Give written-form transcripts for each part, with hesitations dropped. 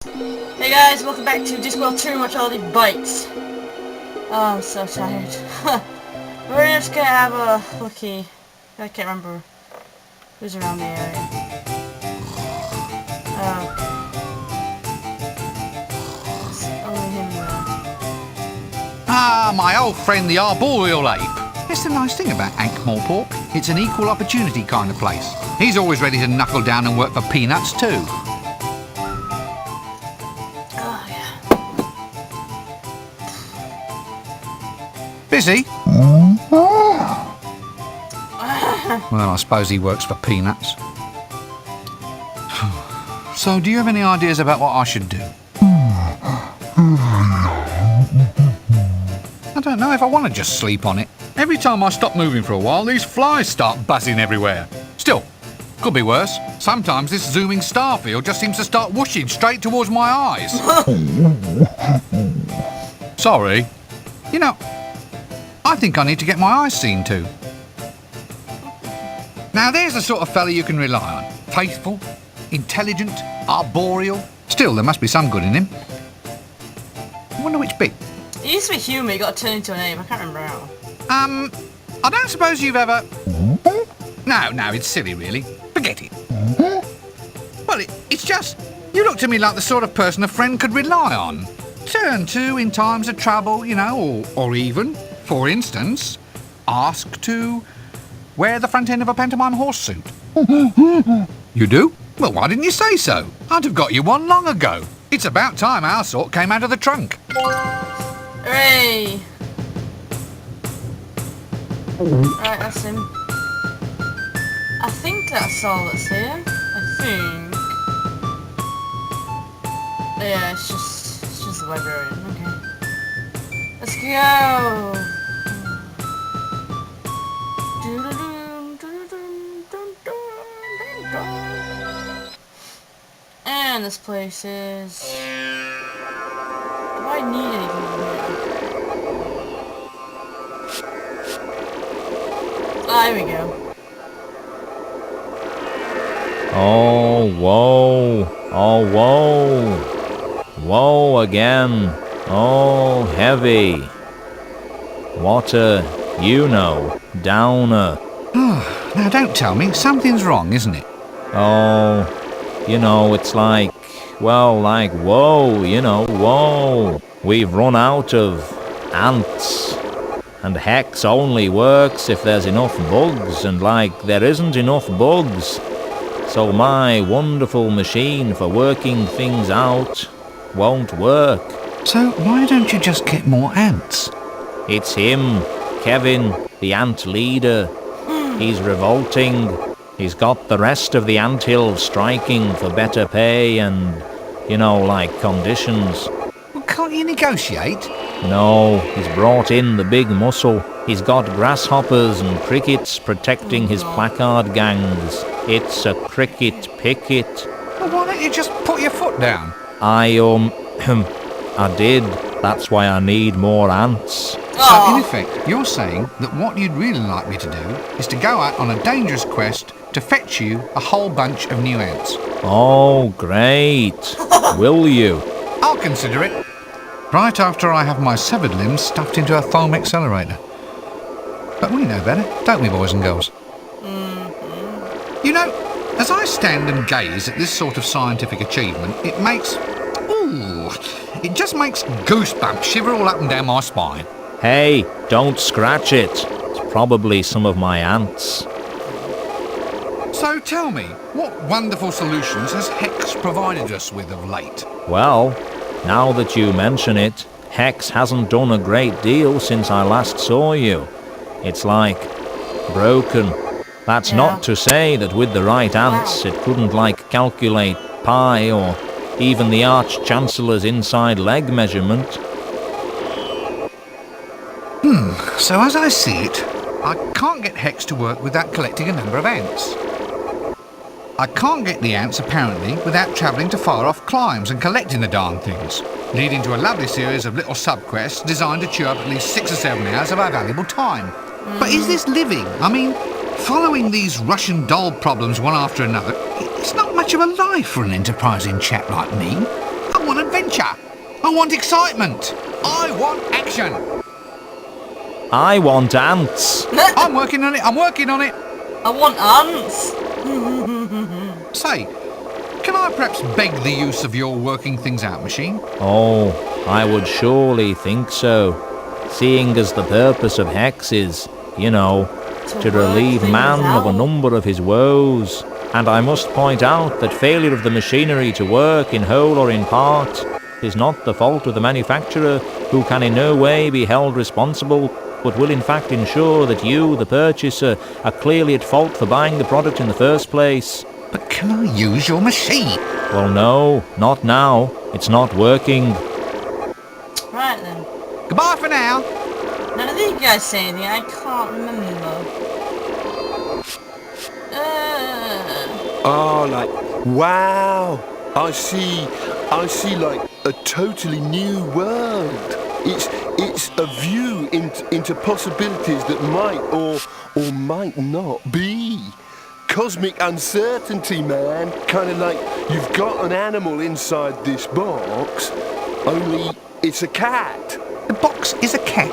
Hey guys, welcome back to Discworld 2 and watch all these bites. Oh, I'm so tired. We're just gonna have a looky. I can't remember who's around the area. Oh. It's only him though. Ah, my old friend the arboreal ape. That's the nice thing about Ankh-Morpork. It's an equal opportunity kind of place. He's always ready to knuckle down and work for peanuts too. Oh, yeah. Busy? Well, I suppose he works for peanuts. So, do you have any ideas about what I should do? I don't know if I want to just sleep on it. Every time I stop moving for a while, these flies start buzzing everywhere. Still, could be worse. Sometimes this zooming star field just seems to start whooshing straight towards my eyes. Sorry. You know, I think I need to get my eyes seen to. Now there's the sort of fella you can rely on. Faithful, intelligent, arboreal. Still, there must be some good in him. I wonder which bit. He used to be human, he got turned into an ape. I can't remember how. I don't suppose you've ever... No, it's silly really. Forget it. Well, it's just... You look to me like the sort of person a friend could rely on. Turn to in times of trouble, you know, or even, for instance, ask to wear the front end of a pantomime horse suit. You do? Well, why didn't you say so? I'd have got you one long ago. It's about time our sort came out of the trunk. Hooray! Right, that's him. I think that's all that's here. I think. Yeah, it's just the librarian. Okay. Let's go. And this place is... Do I need anything here? Ah, here we go. Oh, whoa. Oh, whoa. Whoa again. Oh, heavy. What a, downer. Now don't tell me, something's wrong, isn't it? Oh, it's like, well, like, whoa, whoa. We've run out of ants. And hex only works if there's enough bugs, and like, there isn't enough bugs. So my wonderful machine for working things out won't work. So why don't you just get more ants? It's him, Kevin, the ant leader. He's revolting. He's got the rest of the anthill striking for better pay and, like conditions. Well, can't you negotiate? No, he's brought in the big muscle. He's got grasshoppers and crickets protecting his placard gangs. It's a cricket picket. Well, why don't you just put your foot down? I did. That's why I need more ants. So, in effect, you're saying that what you'd really like me to do is to go out on a dangerous quest to fetch you a whole bunch of new ants. Oh, great. Will you? I'll consider it. Right after I have my severed limbs stuffed into a foam accelerator. But we know better, don't we, boys and girls? You know, as I stand and gaze at this sort of scientific achievement, it just makes goosebumps shiver all up and down my spine. Hey, don't scratch it. It's probably some of my ants. So tell me, what wonderful solutions has Hex provided us with of late? Well, now that you mention it, Hex hasn't done a great deal since I last saw you. It's like broken. That's not to say that with the right ants it couldn't like calculate pi or even the Arch-Chancellor's inside leg measurement. So as I see it, I can't get Hex to work without collecting a number of ants. I can't get the ants, apparently, without travelling to far-off climes and collecting the darn things, leading to a lovely series of little sub-quests designed to chew up at least 6 or 7 hours of our valuable time. But is this living? I mean, following these Russian doll problems one after another, it's not much of a life for an enterprising chap like me. I I want excitement. I want action. I want ants. I'm working on it. I'm working on it. I want ants. Say, can I perhaps beg the use of your working things out machine? Oh, I would surely think so. Seeing as the purpose of Hex is, you know, to relieve man of a number of his woes. And I must point out that failure of the machinery to work in whole or in part is not the fault of the manufacturer, who can in no way be held responsible, but will in fact ensure that you, the purchaser, are clearly at fault for buying the product in the first place. But can I use your machine? Well, no, not now. It's not working. Right then. Goodbye for now. None of you guys say anything. I can't remember. Oh, like, wow. I see like a totally new world. It's a view into possibilities that might or might not be. Cosmic uncertainty, man. Kind of like you've got an animal inside this box, only it's a cat. The box is a cat.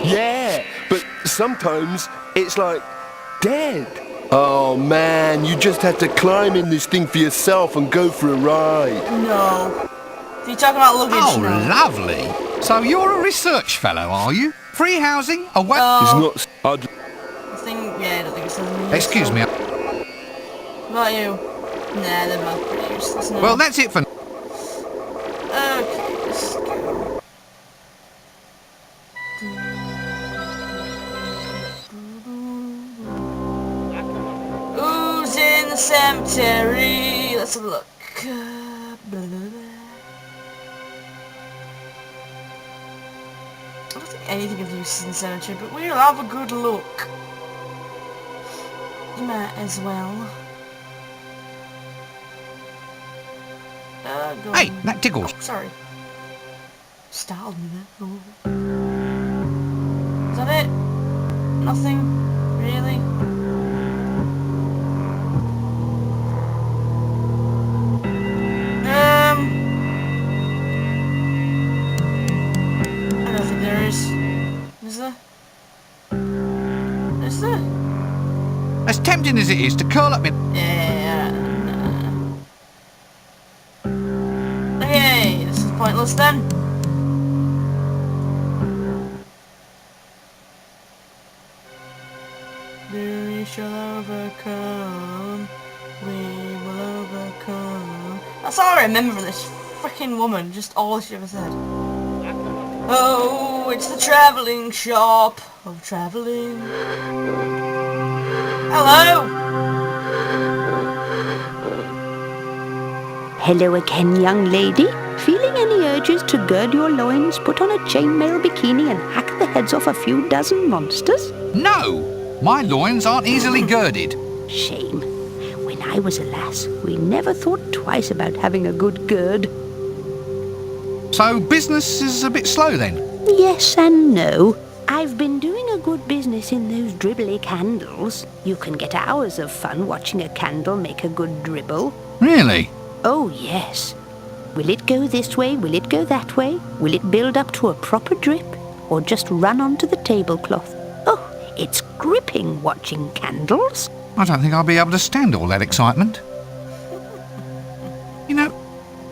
Yeah, but sometimes it's like dead. Oh man, you just have to climb in this thing for yourself and go for a ride. No. You're talking about luggage Oh, now. lovely. So you're a research fellow, are you? Free housing? A wet... It's Oh, not. I think, yeah, I don't think it says anything. Excuse me. What about you? Nah, they're both pretty useless now. Well, that's it for... Okay, let's go. Who's in the cemetery? Let's have a look. Blah, blah, blah. I don't think anything of use is in the cemetery, but we'll have a good look. You might as well. Go Hey, on. that tickles. Oh, sorry. Startled me there. Oh. Is that it? Nothing? Really? I don't think there is. Is there? Is there? As tempting as it is to curl up in... Yeah. Okay, this is pointless then. We shall overcome. We will overcome. That's all I remember from this freaking woman. Just all she ever said. Oh, it's the travelling shop of travelling. Hello. Hello again, young lady. Feeling any urges to gird your loins, put on a chainmail bikini and hack the heads off a few dozen monsters? No! My loins aren't easily girded. Shame. When I was a lass, we never thought twice about having a good gird. So business is a bit slow then? Yes and no. I've been doing a good business in those dribbly candles. You can get hours of fun watching a candle make a good dribble. Really? Oh, yes. Will it go this way? Will it go that way? Will it build up to a proper drip? Or just run onto the tablecloth? Oh, it's gripping watching candles. I don't think I'll be able to stand all that excitement. You know,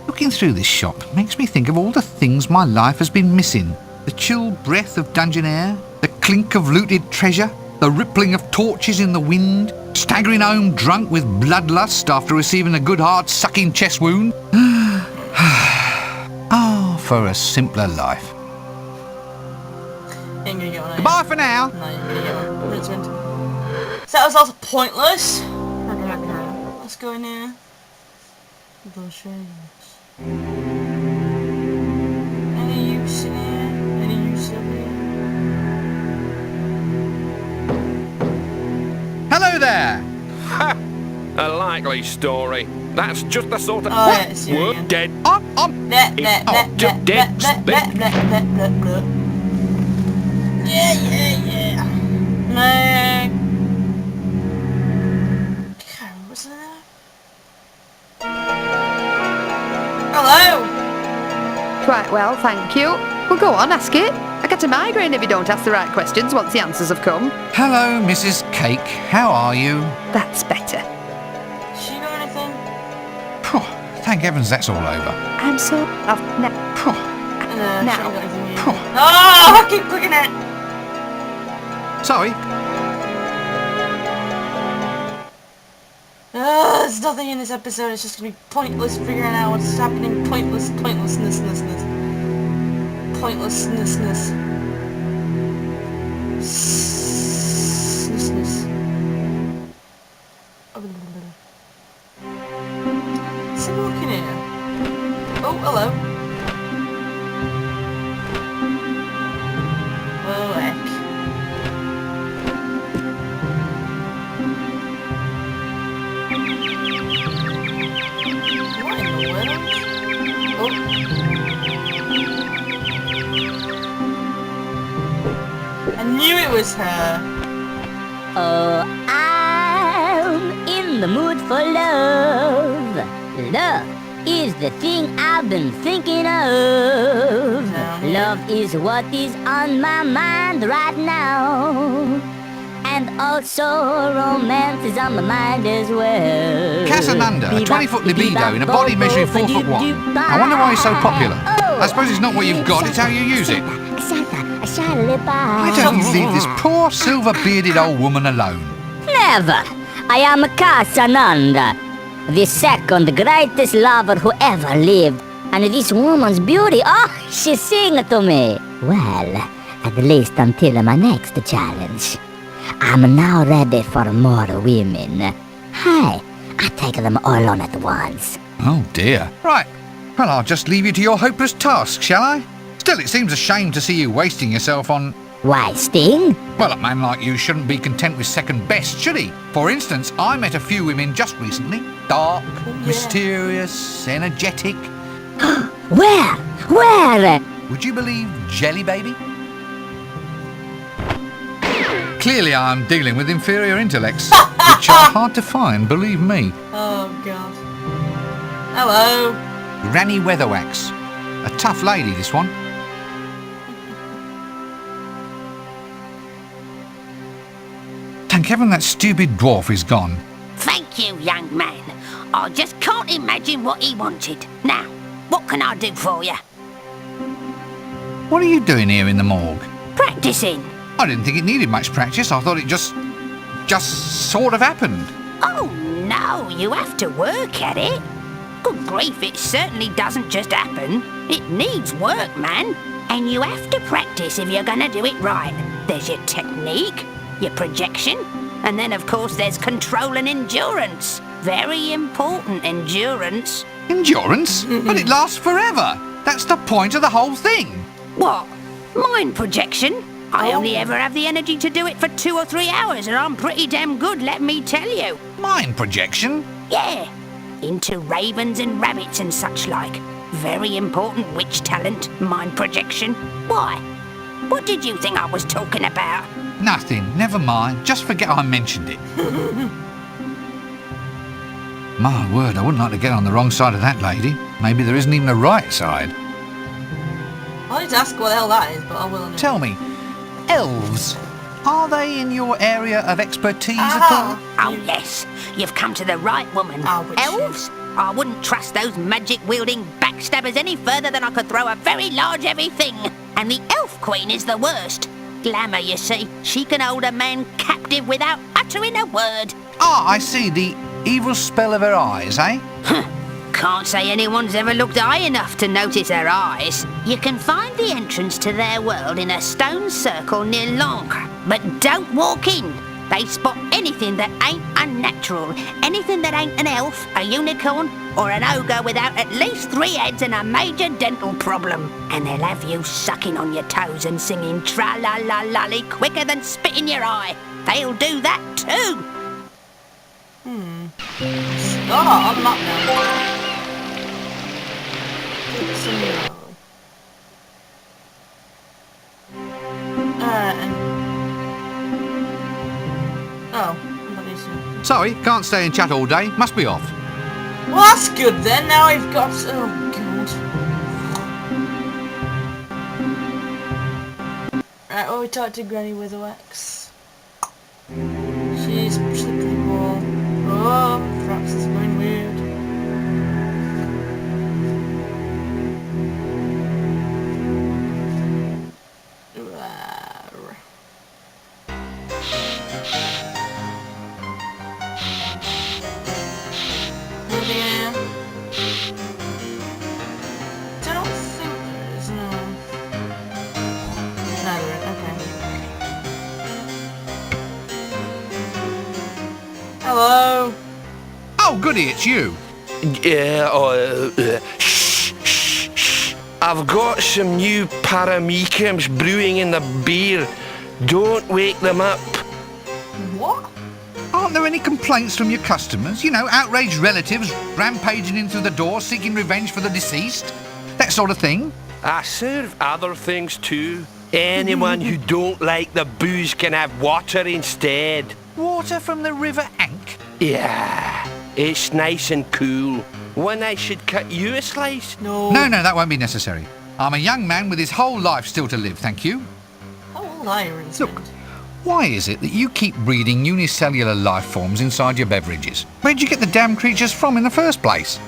looking through this shop makes me think of all the things my life has been missing. The chill breath of dungeon air, the clink of looted treasure, the rippling of torches in the wind, staggering home drunk with bloodlust after receiving a good hard sucking chest wound. Oh, for a simpler life. Ain't gonna get one. Goodbye for now. No, you're gonna get one. It's meant to. So that was also pointless. Let's go in here. Those shades. Any use in here? Any use in here? Hello there. Ha! A likely story. That's just the sort of... Oh, yeah, it's you We're again. dead. Bleh, bleh, bleh, Oh, bleh, just bleh, dead bleh, bleh, bleh, bleh, bleh, bleh. Yeah. God, what's that? Hello? Quite well, thank you. Well, go on, ask it. I get a migraine if you don't ask the right questions once the answers have come. Hello, Mrs. Cake. How are you? That's better. She know anything? Phew, thank heavens that's all over. I'm so... Phew. No, No. she ain't got anything either. Phew. Oh, I keep clicking it! Sorry. There's nothing in this episode. It's just gonna be pointless figuring out what's happening. Pointlessness. Someone walking here. Oh, hello. Oh, heck. What in the world? Oh. I knew it was her. Oh, I'm in the mood for love. Love is the thing I've been thinking of. Love is what is on my mind right now. And also romance is on my mind as well. Casananda, a 20-foot libido in a body measuring 4'1". I wonder why he's so popular. I suppose it's not what you've got, it's how you use it. Why don't you leave this poor silver-bearded old woman alone? Never. I am Casananda, the second greatest lover who ever lived. And this woman's beauty, oh, she sing to me. Well, at least until my next challenge. I'm now ready for more women. Hey, I take them all on at once. Oh dear. Right, well I'll just leave you to your hopeless task, shall I? Still, it seems a shame to see you wasting yourself on... Why, Sting? Well, a man like you shouldn't be content with second best, should he? For instance, I met a few women just recently. Dark, mysterious, energetic. Where? Would you believe Jelly Baby? Clearly I'm dealing with inferior intellects, which are hard to find, believe me. Oh, God. Hello. Granny Weatherwax. A tough lady, this one. Thank heaven that stupid dwarf is gone. Thank you, young man. I just can't imagine what he wanted. Now, what can I do for you? What are you doing here in the morgue? Practicing. I didn't think it needed much practice. I thought it just sort of happened. Oh, no, you have to work at it. Good grief, it certainly doesn't just happen. It needs work, man. And you have to practice if you're going to do it right. There's your technique, your projection, and then, of course, there's control and endurance. Very important endurance. Endurance? But it lasts forever. That's the point of the whole thing. What? Mind projection? I only ever have the energy to do it for 2 or 3 hours, and I'm pretty damn good, let me tell you. Mind projection? Yeah. Into ravens and rabbits and such like. Very important witch talent, mind projection. Why? What did you think I was talking about? Nothing. Never mind. Just forget I mentioned it. My word, I wouldn't like to get on the wrong side of that lady. Maybe there isn't even a right side. I need to ask what the hell that is, but I will anyway. Tell me, elves, are they in your area of expertise at all? Oh, yes. You've come to the right woman. Elves? I wouldn't trust those magic-wielding backstabbers any further than I could throw a very large heavy thing. And the elf queen is the worst. Glamour, you see. She can hold a man captive without uttering a word. Ah, I see. The evil spell of her eyes, eh? Can't say anyone's ever looked high enough to notice her eyes. You can find the entrance to their world in a stone circle near Langres, but don't walk in. They spot anything that ain't unnatural, anything that ain't an elf, a unicorn, or an ogre without at least 3 heads and a major dental problem. And they'll have you sucking on your toes and singing tra-la-la-lolly quicker than spit in your eye. They'll do that too. Oh, on the map now. Sorry, can't stay and chat all day. Must be off. Well, that's good then. Now we've got... Oh, God. Alright, well, we talked to Granny Wetherwax. She's pretty cool. Oh, Fraps is going weird. Anything in here? I don't think there is, no. No, there isn't, okay. Hello? Oh, goody, it's you. Yeah, shh. I've got some new paramecums brewing in the beer. Don't wake them up. What? Aren't there any complaints from your customers? You know, outraged relatives rampaging in through the door seeking revenge for the deceased? That sort of thing? I serve other things too. Anyone who don't like the booze can have water instead. Water from the River Ank? Yeah, it's nice and cool. When I should cut you a slice? No. No, that won't be necessary. I'm a young man with his whole life still to live, thank you. How old are you, Rince? Look, why is it that you keep breeding unicellular life forms inside your beverages? Where'd you get the damn creatures from in the first place?